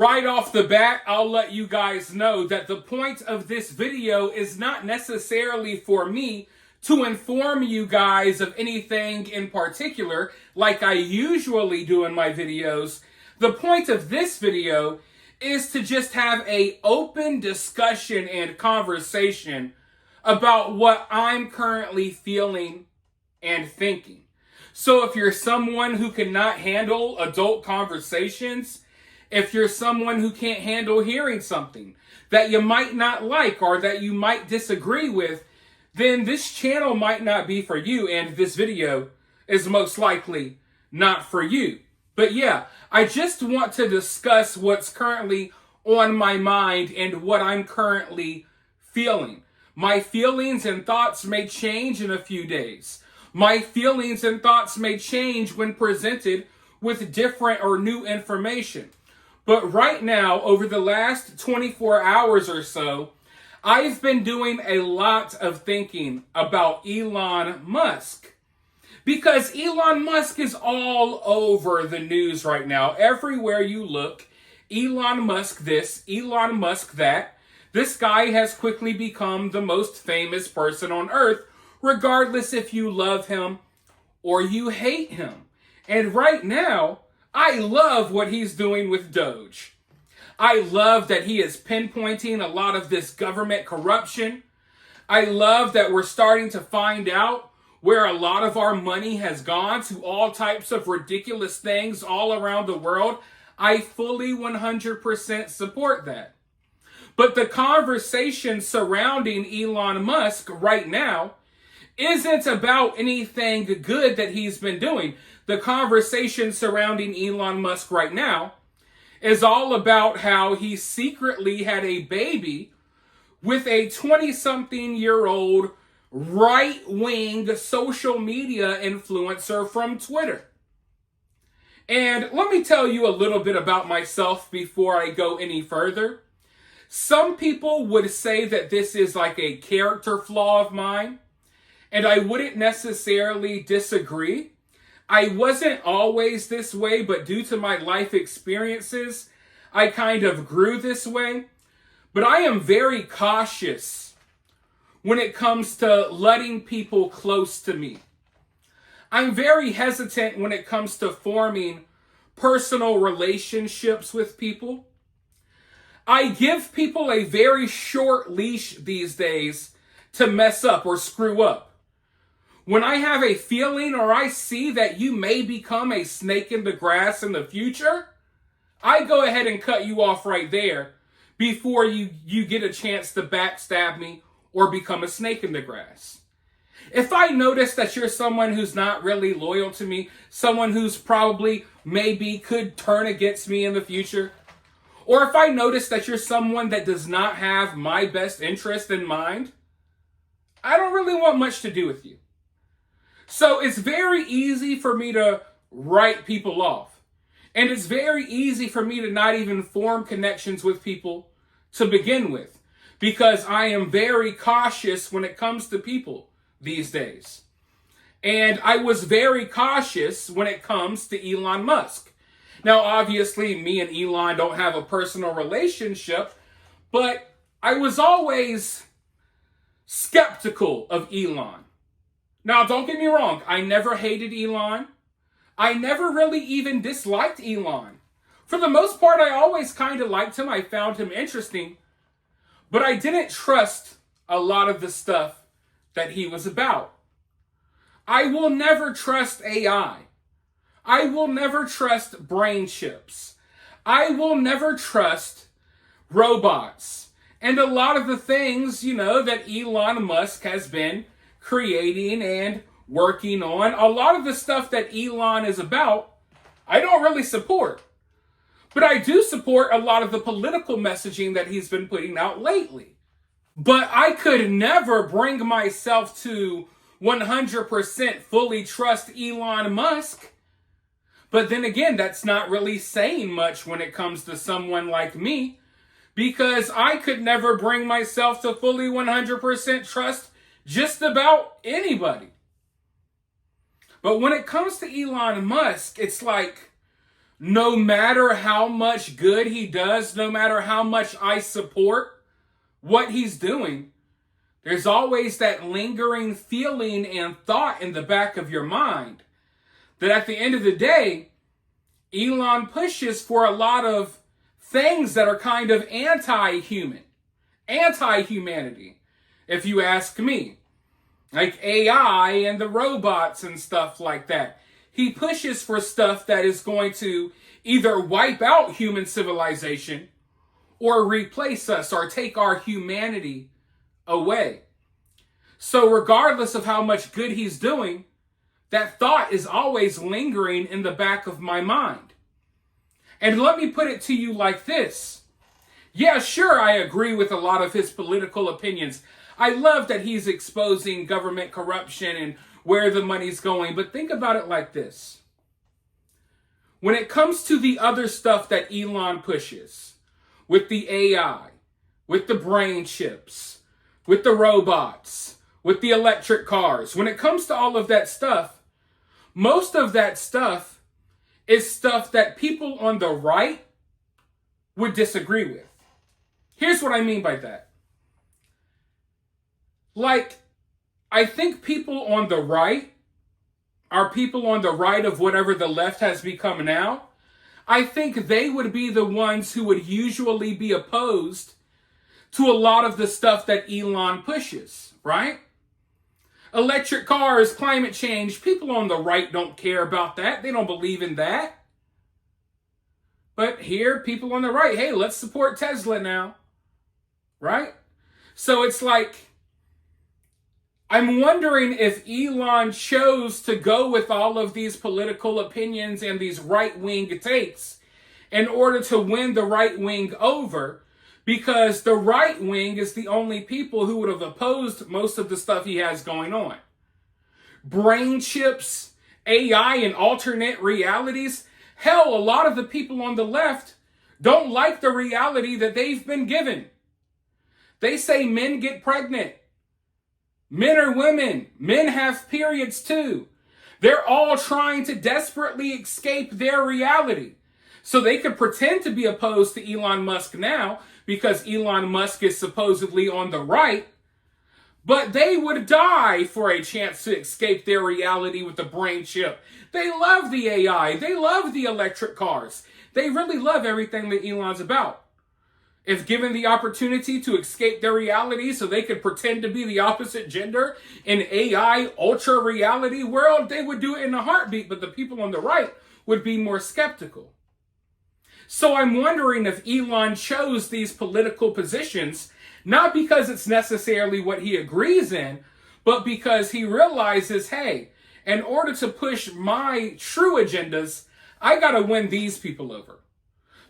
Right off the bat, I'll let you guys know that the point of this video is not necessarily for me to inform you guys of anything in particular like I usually do in my videos. The point of this video is to just have an open discussion and conversation about what I'm currently feeling and thinking. So if you're someone who cannot handle adult conversations, if you're someone who can't handle hearing something that you might not like or that you might disagree with, then this channel might not be for you, and this video is most likely not for you. But yeah, I just want to discuss what's currently on my mind and what I'm currently feeling. My feelings and thoughts may change in a few days. My feelings and thoughts may change when presented with different or new information. But right now, over the last 24 hours or so, I've been doing a lot of thinking about Elon Musk. Because Elon Musk is all over the news right now. Everywhere you look, Elon Musk this, Elon Musk that. This guy has quickly become the most famous person on earth, regardless if you love him or you hate him. And right now, I love what he's doing with Doge. I love that he is pinpointing a lot of this government corruption. I love that we're starting to find out where a lot of our money has gone to all types of ridiculous things all around the world. I fully 100% support that. But the conversation surrounding Elon Musk right now isn't about anything good that he's been doing. The conversation surrounding Elon Musk right now is all about how he secretly had a baby with a 20-something-year-old right-wing social media influencer from Twitter. And let me tell you a little bit about myself before I go any further. Some people would say that this is like a character flaw of mine, and I wouldn't necessarily disagree. I wasn't always this way, but due to my life experiences, I kind of grew this way. But I am very cautious when it comes to letting people close to me. I'm very hesitant when it comes to forming personal relationships with people. I give people a very short leash these days to mess up or screw up. When I have a feeling or I see that you may become a snake in the grass in the future, I go ahead and cut you off right there before you get a chance to backstab me or become a snake in the grass. If I notice that you're someone who's not really loyal to me, someone who's probably maybe could turn against me in the future, or if I notice that you're someone that does not have my best interest in mind, I don't really want much to do with you. So it's very easy for me to write people off. And it's very easy for me to not even form connections with people to begin with, because I am very cautious when it comes to people these days. And I was very cautious when it comes to Elon Musk. Now, obviously, me and Elon don't have a personal relationship, but I was always skeptical of Elon. Now, don't get me wrong. I never hated Elon. I never really even disliked Elon. For the most part, I always kind of liked him. I found him interesting. But I didn't trust a lot of the stuff that he was about. I will never trust AI. I will never trust brain chips. I will never trust robots. And a lot of the things, that Elon Musk has been creating and working on, a lot of the stuff that Elon is about, I don't really support. But I do support a lot of the political messaging that he's been putting out lately. But I could never bring myself to 100% fully trust Elon Musk. But then again, that's not really saying much when it comes to someone like me, because I could never bring myself to fully 100% trust just about anybody. But when it comes to Elon Musk, it's like, no matter how much good he does, no matter how much I support what he's doing, there's always that lingering feeling and thought in the back of your mind that at the end of the day, Elon pushes for a lot of things that are kind of anti-human, anti-humanity, if you ask me. Like AI and the robots and stuff like that. He pushes for stuff that is going to either wipe out human civilization or replace us or take our humanity away. So regardless of how much good he's doing, that thought is always lingering in the back of my mind. And let me put it to you like this. Yeah, sure, I agree with a lot of his political opinions. I love that he's exposing government corruption and where the money's going. But think about it like this. When it comes to the other stuff that Elon pushes, with the AI, with the brain chips, with the robots, with the electric cars, when it comes to all of that stuff, most of that stuff is stuff that people on the right would disagree with. Here's what I mean by that. Like, I think people on the right are people on the right of whatever the left has become now. I think they would be the ones who would usually be opposed to a lot of the stuff that Elon pushes, right? Electric cars, climate change, people on the right don't care about that. They don't believe in that. But here, people on the right, hey, let's support Tesla now, right? So it's like, I'm wondering if Elon chose to go with all of these political opinions and these right-wing takes in order to win the right wing over, because the right wing is the only people who would have opposed most of the stuff he has going on. Brain chips, AI, and alternate realities. Hell, a lot of the people on the left don't like the reality that they've been given. They say men get pregnant. Men are women. Men have periods too. They're all trying to desperately escape their reality. So they could pretend to be opposed to Elon Musk now because Elon Musk is supposedly on the right, but they would die for a chance to escape their reality with the brain chip. They love the AI. They love the electric cars. They really love everything that Elon's about. If given the opportunity to escape their reality so they could pretend to be the opposite gender in AI ultra reality world, they would do it in a heartbeat, but the people on the right would be more skeptical. So I'm wondering if Elon chose these political positions, not because it's necessarily what he agrees in, but because he realizes, hey, in order to push my true agendas, I got to win these people over.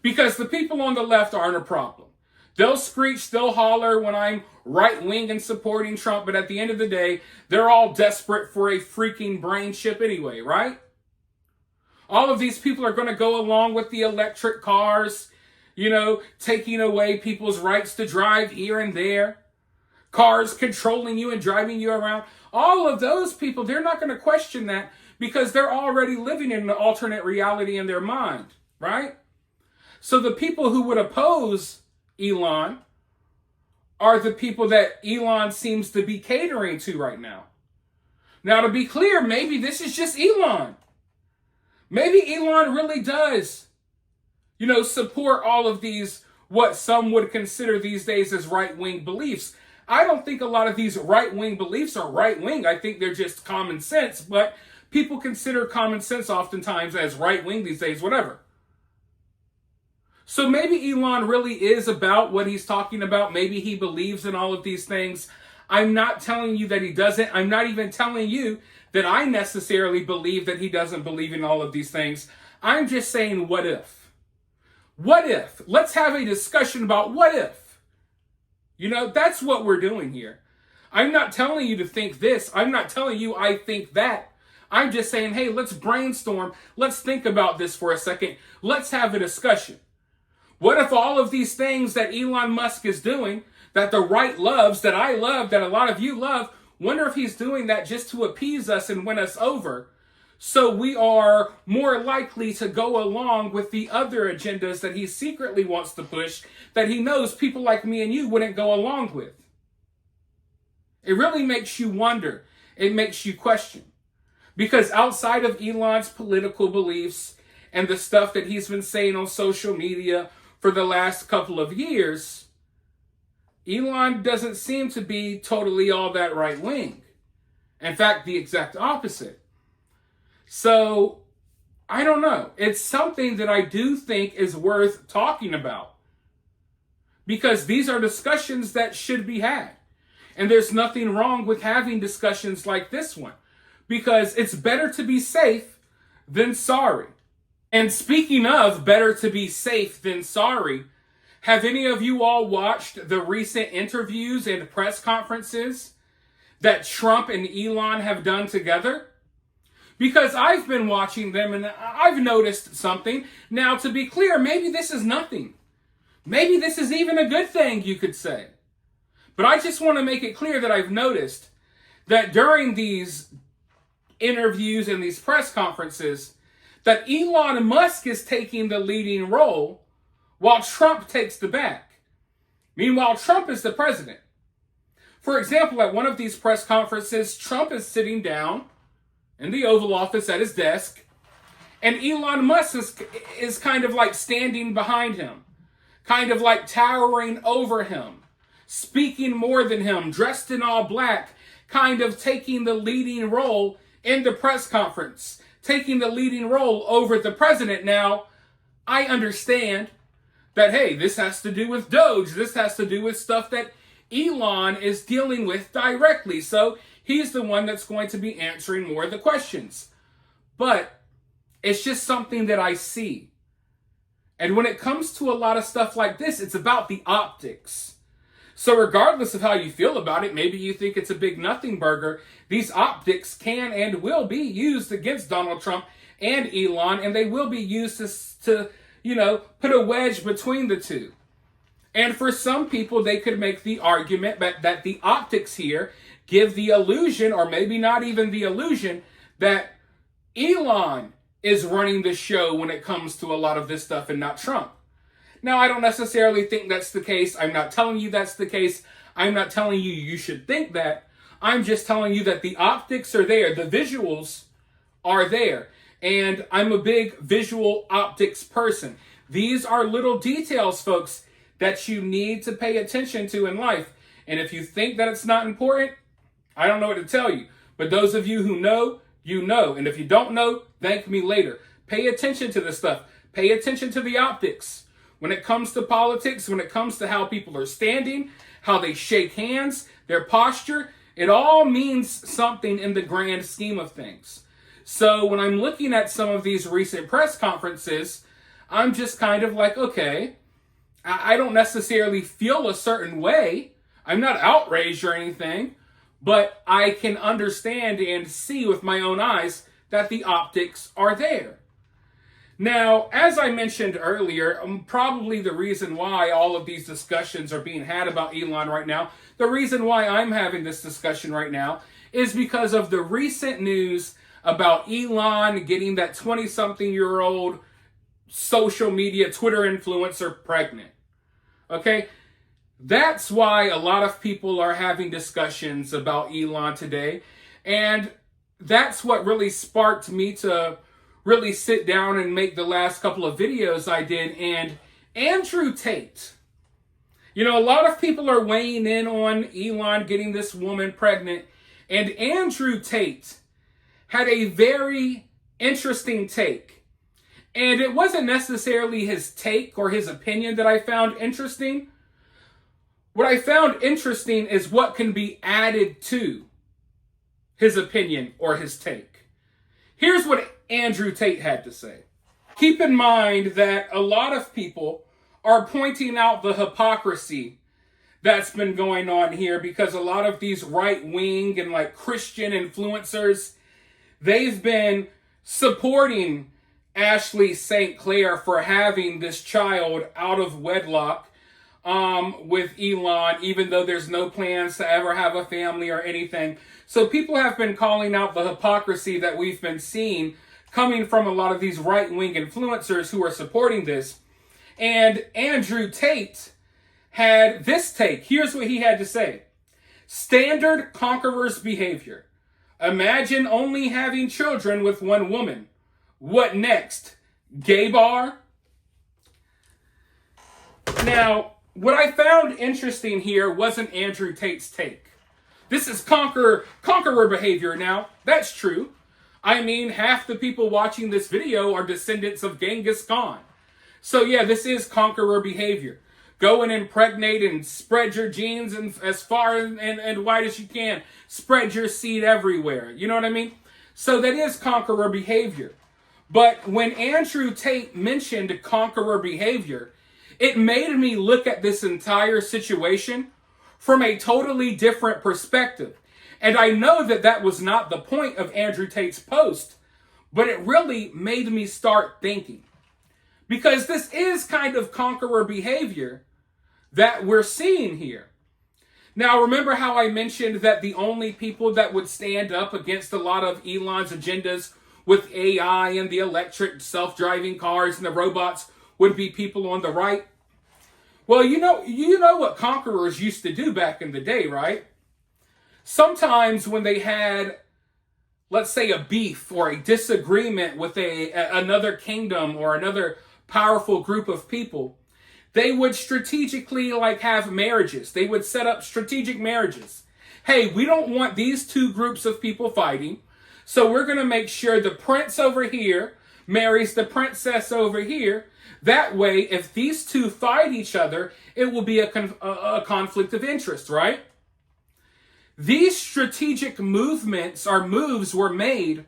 Because the people on the left aren't a problem. They'll screech, they'll holler when I'm right-wing and supporting Trump, but at the end of the day, they're all desperate for a freaking brain chip anyway, right? All of these people are going to go along with the electric cars, taking away people's rights to drive here and there. Cars controlling you and driving you around. All of those people, they're not going to question that because they're already living in an alternate reality in their mind, right? So the people who would oppose Elon are the people that Elon seems to be catering to right now. Now, to be clear, maybe this is just Elon. Maybe Elon really does, support all of these, what some would consider these days as right-wing beliefs. I don't think a lot of these right-wing beliefs are right-wing. I think they're just common sense, but people consider common sense oftentimes as right-wing these days, whatever. So maybe Elon really is about what he's talking about. Maybe he believes in all of these things. I'm not telling you that he doesn't. I'm not even telling you that I necessarily believe that he doesn't believe in all of these things. I'm just saying, what if? What if? Let's have a discussion about what if. That's what we're doing here. I'm not telling you to think this. I'm not telling you I think that. I'm just saying, hey, let's brainstorm. Let's think about this for a second. Let's have a discussion. What if all of these things that Elon Musk is doing, that the right loves, that I love, that a lot of you love, wonder if he's doing that just to appease us and win us over So we are more likely to go along with the other agendas that he secretly wants to push that he knows people like me and you wouldn't go along with. It really makes you wonder. It makes you question. Because outside of Elon's political beliefs and the stuff that he's been saying on social media for the last couple of years, Elon doesn't seem to be totally all that right-wing. In fact, the exact opposite. So, I don't know. It's something that I do think is worth talking about. Because these are discussions that should be had. And there's nothing wrong with having discussions like this one. Because it's better to be safe than sorry. And speaking of better to be safe than sorry, have any of you all watched the recent interviews and press conferences that Trump and Elon have done together? Because I've been watching them and I've noticed something. Now, to be clear, maybe this is nothing. Maybe this is even a good thing, you could say. But I just want to make it clear that I've noticed that during these interviews and these press conferences, that Elon Musk is taking the leading role while Trump takes the back. Meanwhile, Trump is the president. For example, at one of these press conferences, Trump is sitting down in the Oval Office at his desk, and Elon Musk is kind of like standing behind him, kind of like towering over him, speaking more than him, dressed in all black, kind of taking the leading role in the press conference, taking the leading role over the president. Now, I understand that, hey, this has to do with Doge. This has to do with stuff that Elon is dealing with directly. So he's the one that's going to be answering more of the questions. But it's just something that I see. And when it comes to a lot of stuff like this, it's about the optics. So regardless of how you feel about it, maybe you think it's a big nothing burger, these optics can and will be used against Donald Trump and Elon, and they will be used to put a wedge between the two. And for some people, they could make the argument that the optics here give the illusion, or maybe not even the illusion, that Elon is running the show when it comes to a lot of this stuff and not Trump. Now, I don't necessarily think that's the case. I'm not telling you that's the case. I'm not telling you you should think that. I'm just telling you that the optics are there. The visuals are there. And I'm a big visual optics person. These are little details, folks, that you need to pay attention to in life. And if you think that it's not important, I don't know what to tell you. But those of you who know, you know. And if you don't know, thank me later. Pay attention to this stuff. Pay attention to the optics. When it comes to politics, when it comes to how people are standing, how they shake hands, their posture, it all means something in the grand scheme of things. So when I'm looking at some of these recent press conferences, I'm just kind of like, okay, I don't necessarily feel a certain way. I'm not outraged or anything, but I can understand and see with my own eyes that the optics are there. Now, as I mentioned earlier, probably the reason why all of these discussions are being had about Elon right now, the reason why I'm having this discussion right now is because of the recent news about Elon getting that 20-something-year-old social media Twitter influencer pregnant. Okay? That's why a lot of people are having discussions about Elon today. And that's what really sparked me to really sit down and make the last couple of videos I did. And Andrew Tate. A lot of people are weighing in on Elon getting this woman pregnant. And Andrew Tate had a very interesting take. And it wasn't necessarily his take or his opinion that I found interesting. What I found interesting is what can be added to his opinion or his take. Here's what Andrew Tate had to say. Keep in mind that a lot of people are pointing out the hypocrisy that's been going on here because a lot of these right-wing and like Christian influencers, they've been supporting Ashley St. Clair for having this child out of wedlock with Elon, even though there's no plans to ever have a family or anything. So people have been calling out the hypocrisy that we've been seeing coming from a lot of these right-wing influencers who are supporting this. And Andrew Tate had this take. Here's what he had to say. Standard conqueror's behavior. Imagine only having children with one woman. What next? Gay bar? Now, what I found interesting here wasn't Andrew Tate's take. This is conqueror behavior now. That's true. I mean, half the people watching this video are descendants of Genghis Khan. So yeah, this is conqueror behavior. Go and impregnate and spread your genes and as far and wide as you can. Spread your seed everywhere. You know what I mean? So that is conqueror behavior. But when Andrew Tate mentioned conqueror behavior, it made me look at this entire situation from a totally different perspective. And I know that that was not the point of Andrew Tate's post, but it really made me start thinking. Because this is kind of conqueror behavior that we're seeing here. Now, remember how I mentioned that the only people that would stand up against a lot of Elon's agendas with AI and the electric self-driving cars and the robots would be people on the right? Well, you know what conquerors used to do back in the day, right? Sometimes when they had, let's say, a beef or a disagreement with another kingdom or another powerful group of people, they would strategically have marriages. They would set up strategic marriages. Hey, we don't want these two groups of people fighting, so we're going to make sure the prince over here marries the princess over here. That way, if these two fight each other, it will be a conflict of interest, right? These strategic movements or moves were made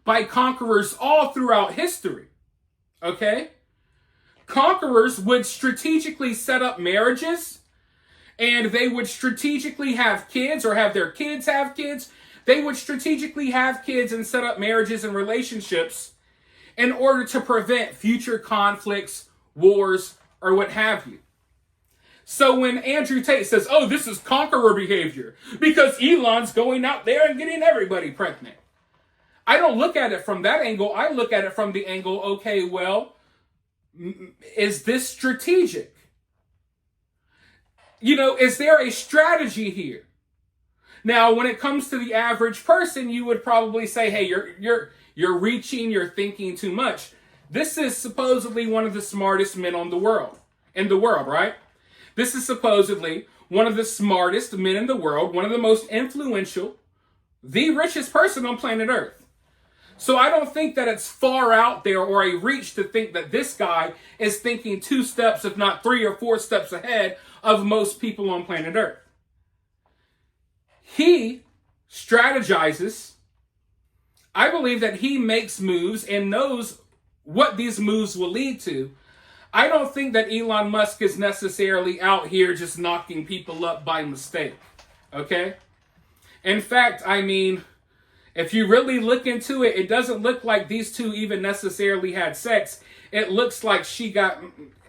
by conquerors all throughout history, okay? Conquerors would strategically set up marriages, and they would strategically have kids or have their kids have kids. They would strategically have kids and set up marriages and relationships in order to prevent future conflicts, wars, or what have you. So when Andrew Tate says, oh, this is conqueror behavior because Elon's going out there and getting everybody pregnant, I don't look at it from that angle. I look at it from the angle, okay, well, is this strategic? Is there a strategy here? Now, when it comes to the average person, you would probably say, hey, you're reaching, you're thinking too much. This is supposedly one of the smartest men in the world, right? This is supposedly one of the smartest men in the world, one of the most influential, the richest person on planet Earth. So I don't think that it's far out there or a reach to think that this guy is thinking 2 steps, if not 3 or 4 steps ahead of most people on planet Earth. He strategizes. I believe that he makes moves and knows what these moves will lead to. I don't think that Elon Musk is necessarily out here just knocking people up by mistake, okay? In fact, I mean, if you really look into it, it doesn't look like these two even necessarily had sex. It looks like she got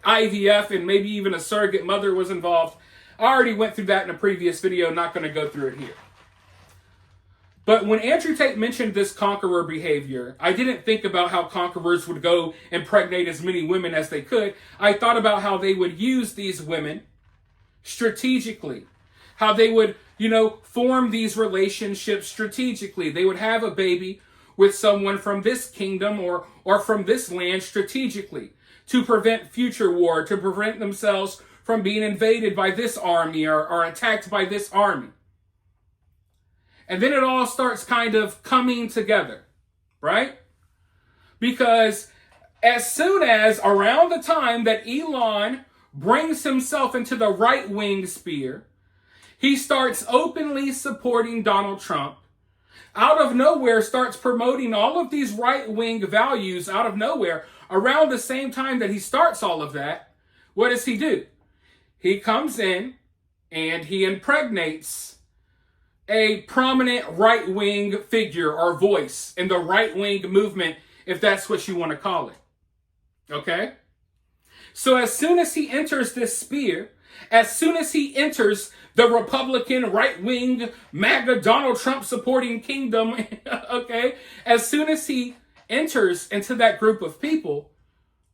IVF and maybe even a surrogate mother was involved. I already went through that in a previous video, not going to go through it here. But when Andrew Tate mentioned this conqueror behavior, I didn't think about how conquerors would go impregnate as many women as they could. I thought about how they would use these women strategically. How they would, form these relationships strategically. They would have a baby with someone from this kingdom or from this land strategically to prevent future war, to prevent themselves from being invaded by this army or attacked by this army. And then it all starts kind of coming together, right? Because as soon as around the time that Elon brings himself into the right-wing sphere, he starts openly supporting Donald Trump. Out of nowhere, starts promoting all of these right-wing values out of nowhere. Around the same time that he starts all of that, what does he do? He comes in and he impregnates a prominent right-wing figure or voice in the right-wing movement, if that's what you want to call it. Okay? So as soon as he enters this sphere, as soon as he enters the Republican right-wing MAGA Donald Trump supporting kingdom, okay, as soon as he enters into that group of people,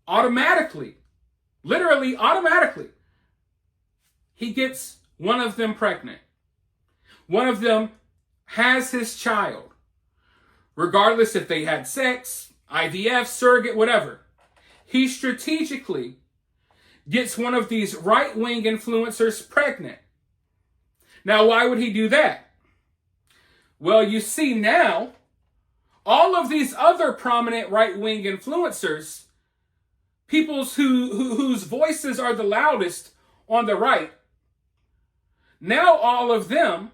automatically, literally automatically, he gets one of them pregnant. One of them has his child, regardless if they had sex, IVF, surrogate, whatever. He strategically gets one of these right-wing influencers pregnant. Now, why would he do that? Well, you see now, all of these other prominent right-wing influencers, people whose voices are the loudest on the right, now all of them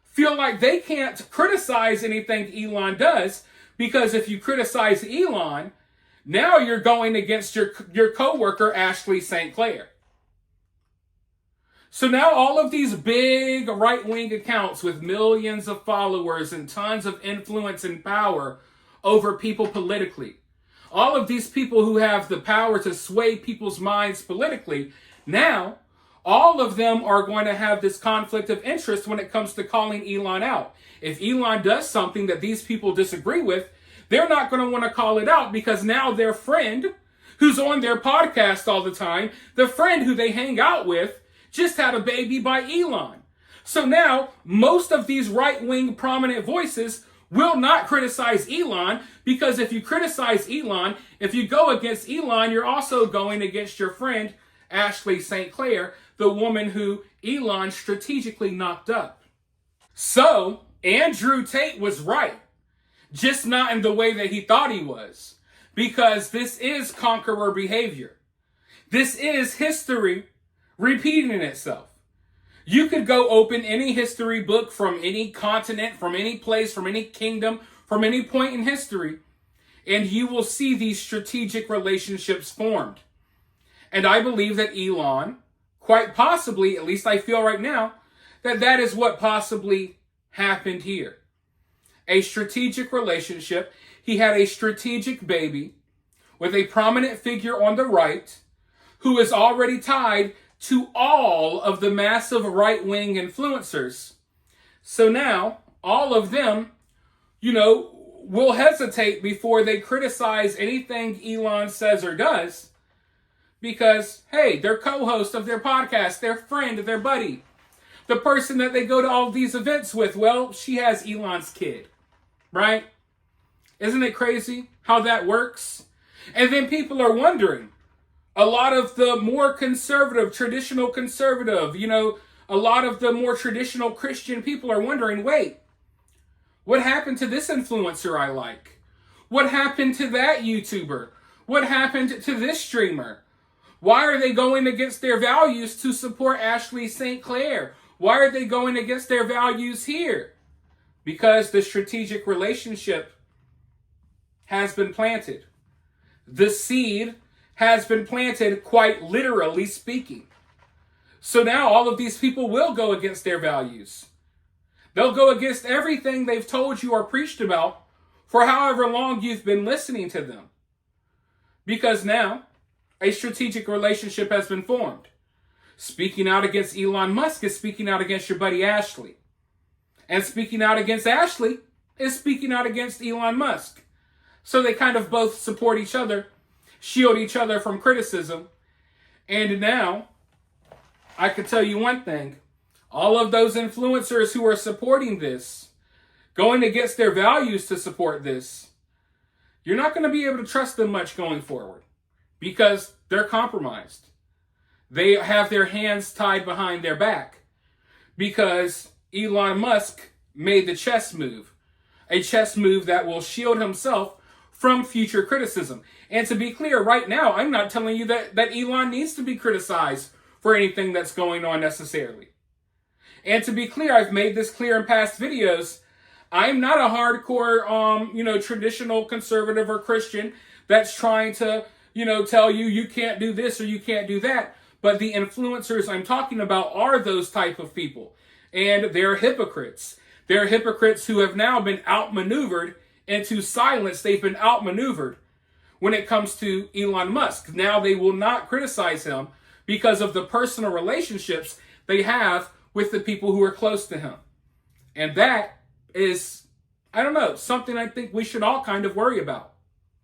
feel like they can't criticize anything Elon does, because if you criticize Elon, now you're going against your coworker, Ashley St. Clair. So now all of these big right-wing accounts with millions of followers and tons of influence and power over people politically, all of these people who have the power to sway people's minds politically, now all of them are going to have this conflict of interest when it comes to calling Elon out. If Elon does something that these people disagree with, they're not going to want to call it out, because now their friend, who's on their podcast all the time, the friend who they hang out with, just had a baby by Elon. So now most of these right-wing prominent voices will not criticize Elon, because if you criticize Elon, if you go against Elon, you're also going against your friend, Ashley St. Clair, the woman who Elon strategically knocked up. So Andrew Tate was right, just not in the way that he thought he was, because this is conqueror behavior. This is history repeating itself. You could go open any history book from any continent, from any place, from any kingdom, from any point in history, and you will see these strategic relationships formed. And I believe that Elon, quite possibly, at least I feel right now, that is what possibly happened here. A strategic relationship. He had a strategic baby with a prominent figure on the right who is already tied to all of the massive right-wing influencers. So now, all of them, will hesitate before they criticize anything Elon says or does, because, hey, they're co-host of their podcast, their friend, their buddy, the person that they go to all these events with, well, she has Elon's kid, right? Isn't it crazy how that works? And then people are wondering, a lot of the more conservative, traditional conservative, a lot of the more traditional Christian people are wondering, wait, what happened to this influencer I like? What happened to that YouTuber? What happened to this streamer? Why are they going against their values to support Ashley St. Clair? Why are they going against their values here? Because the strategic relationship has been planted. The seed has been planted, quite literally speaking. So now all of these people will go against their values. They'll go against everything they've told you or preached about for however long you've been listening to them. Because now a strategic relationship has been formed. Speaking out against Elon Musk is speaking out against your buddy Ashley. And speaking out against Ashley is speaking out against Elon Musk. So they kind of both support each other, shield each other from criticism. And now, I can tell you one thing. All of those influencers who are supporting this, going against their values to support this, you're not going to be able to trust them much going forward, because they're compromised. They have their hands tied behind their back because Elon Musk made the chess move, a chess move that will shield himself from future criticism. And to be clear, right now, I'm not telling you that Elon needs to be criticized for anything that's going on necessarily. And to be clear, I've made this clear in past videos. I'm not a hardcore, traditional conservative or Christian that's trying to, tell you can't do this or you can't do that. But the influencers I'm talking about are those type of people. And they're hypocrites. They're hypocrites who have now been outmaneuvered into silence. They've been outmaneuvered when it comes to Elon Musk. Now they will not criticize him because of the personal relationships they have with the people who are close to him. And that is, I don't know, something I think we should all kind of worry about.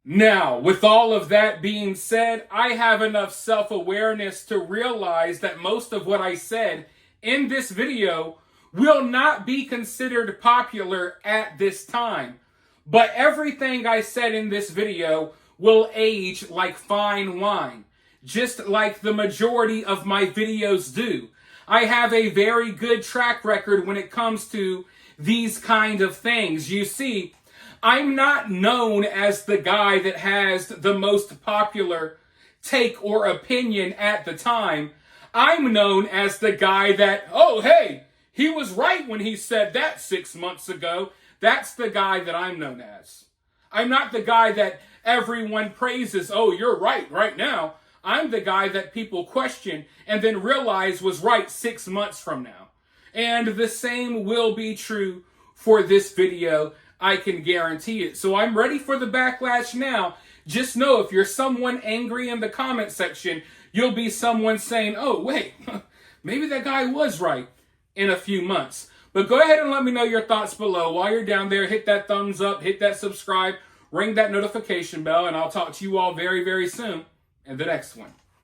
Now, with all of that being said, I have enough self-awareness to realize that most of what I said in this video will not be considered popular at this time. But everything I said in this video will age like fine wine, just like the majority of my videos do. I have a very good track record when it comes to these kind of things. You see, I'm not known as the guy that has the most popular take or opinion at the time. I'm known as the guy that, oh, hey, he was right when he said that 6 months ago. That's the guy that I'm known as. I'm not the guy that everyone praises, oh, you're right now. I'm the guy that people question and then realize was right 6 months from now. And the same will be true for this video. I can guarantee it. So I'm ready for the backlash now. Just know if you're someone angry in the comment section, you'll be someone saying, oh, wait, maybe that guy was right in a few months. But go ahead and let me know your thoughts below. While you're down there, hit that thumbs up, hit that subscribe, ring that notification bell, and I'll talk to you all very, very soon in the next one.